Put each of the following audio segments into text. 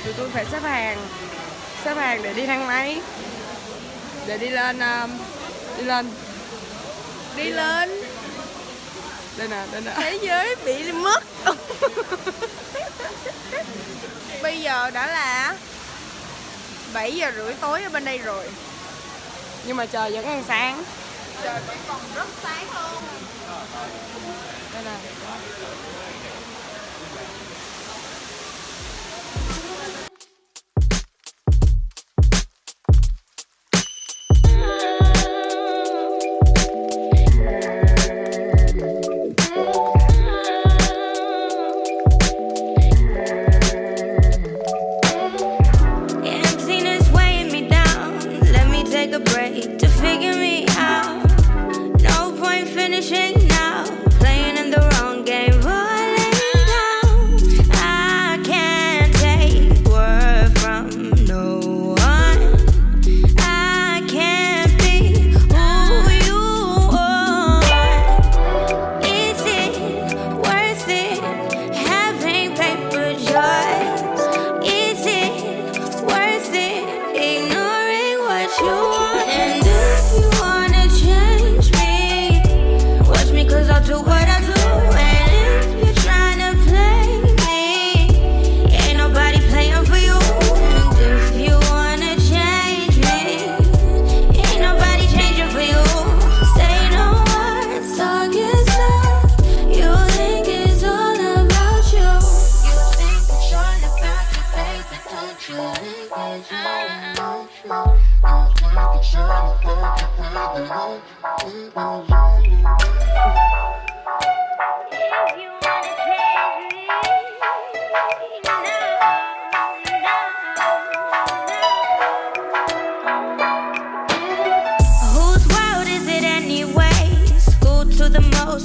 tụi tôi phải xếp hàng để đi thang máy, để đi lên đây nè. Thế giới bị mất. Bây giờ đã là 7:30 tối ở bên đây rồi, nhưng mà trời vẫn còn sáng. trời vẫn còn rất sáng luôn. Đây nè.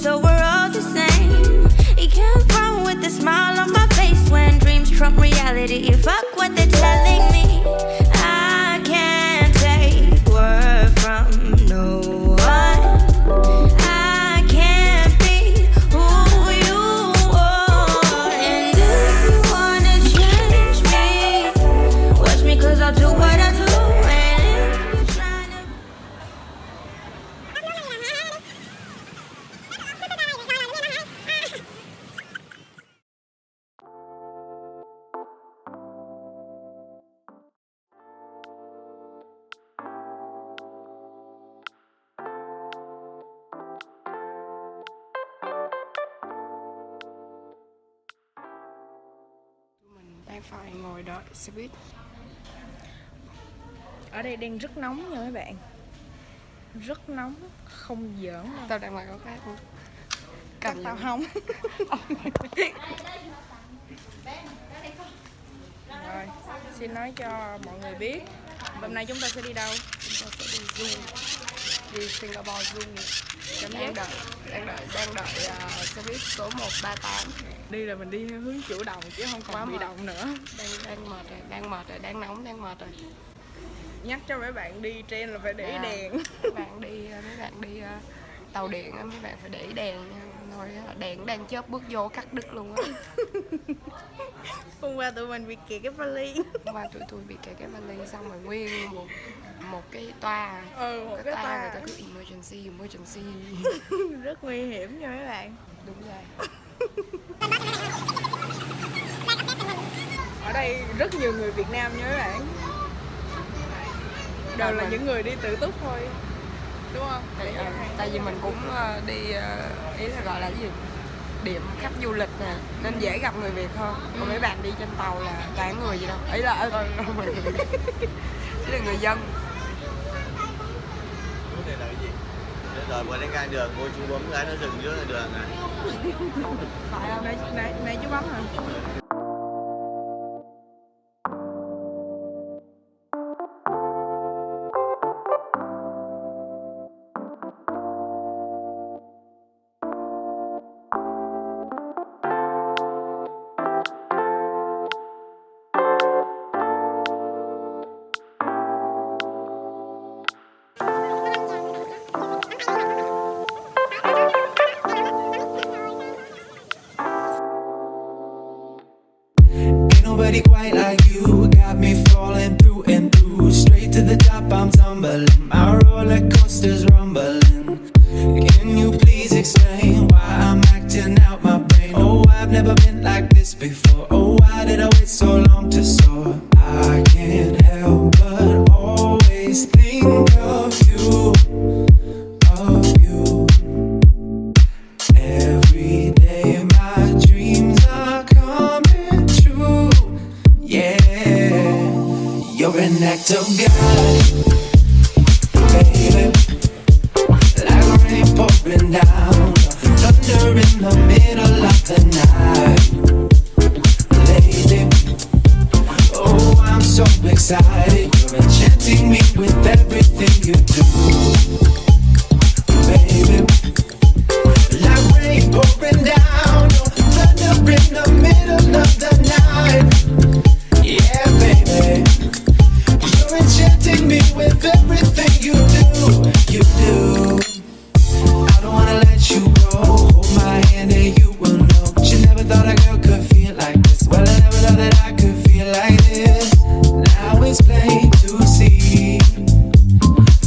So we're all the same. You can't run with a smile on my face when dreams trump reality. Fuck what they're telling me. I can't take word from no one. I can't be who you are. And if you wanna change me, watch me 'cause I'll do what I do. And if you're trying to đang phải ngồi đợi xe buýt. Ở đây đang rất nóng nha mấy bạn. Rất nóng, không giỡn đâu. Tao đang mặc áo khác luôn. Cắt tao không. Rồi, xin nói cho mọi người biết hôm nay chúng ta sẽ đi đâu. Chúng ta sẽ đi Zoom, đi Singapore Zoom. Cảm Đang giác đợi xe buýt số 138. đi là mình đi theo hướng chủ động chứ không còn bị động nữa. Đang mệt rồi, đang nóng, đang mệt rồi. Nhắc cho mấy bạn đi trên là phải để ý đèn. Mấy bạn đi tàu điện, mấy bạn phải để ý đèn nha. Rồi đèn đang chớp bước vô cắt đứt luôn á. Hôm qua tụi mình bị kẹt cái vali. Hôm qua tụi tôi bị kẹt cái vali xong rồi nguyên một cái toa. Một cái toa người ta cứ emergency. Rất nguy hiểm nha mấy bạn. Đúng rồi. Ở đây rất nhiều người Việt Nam nha mấy bạn. Đều là những người đi tự túc thôi, đúng không? Tại vì mình cũng đi ý là gọi là cái gì, điểm khách du lịch nè, nên dễ gặp người Việt hơn. Còn mấy bạn đi trên tàu là toàn người gì đâu, ý là không phải người Việt, ý là người dân. Cái này là cái gì? Rồi vừa lên ngang đường, cô chú bấm cái nó dừng giữa đường này. Phải không? Này chú bấm hả? Nobody quite like you, got me falling through and through. Straight to the top, I'm tumbling. My roller coaster's rumbling. Can you please explain why I'm acting out my brain? Oh, I've never been like this before. Oh, why did I wait so long to soar? I can't help but always think of you, of you. Every day my dreams are coming true. Yeah, you're an act of God, baby. Like rain pouring down, thunder in the middle of the night. Lady, oh, I'm so excited. You're enchanting me with everything you do, baby. Like rain pouring down, thunder in the middle of the night. Yeah, baby, you're enchanting me with everything you do, you do. I don't wanna let you go, hold my hand and you will know. But you never thought a girl could feel like this. Well, I never thought that I could feel like this. Now it's plain to see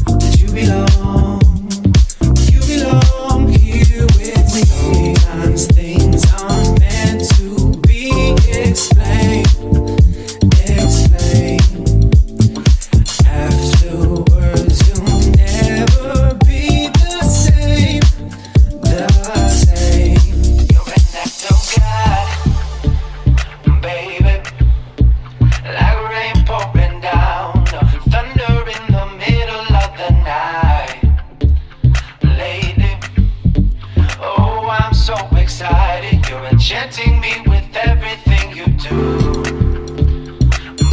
that you belong here with me. Sometimes things aren't meant to be explained. Afterwards you'll never be the same. enchanting me with everything you do,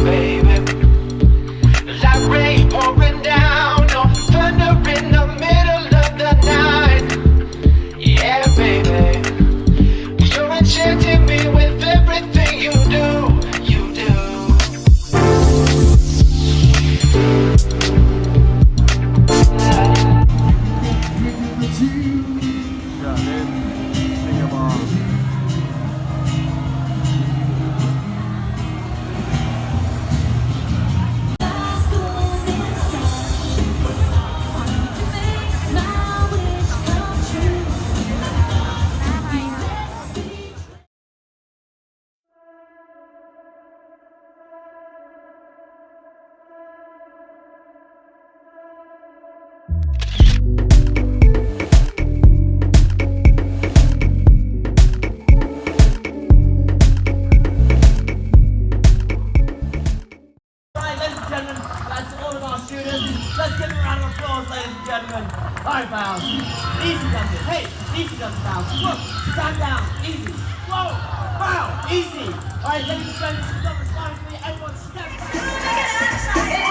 baby. Like rain pouring down or thunder in the middle of the night. Yeah, baby. You're enchanting me with everything you do, you do. Let's give a round of applause, ladies and gentlemen. All right, Val. Easy does it. Hey, easy does it, Val. Look, stand down. Easy. Whoa. Wow. Easy. All right, ladies and gentlemen, don't respond to me. Everyone step back.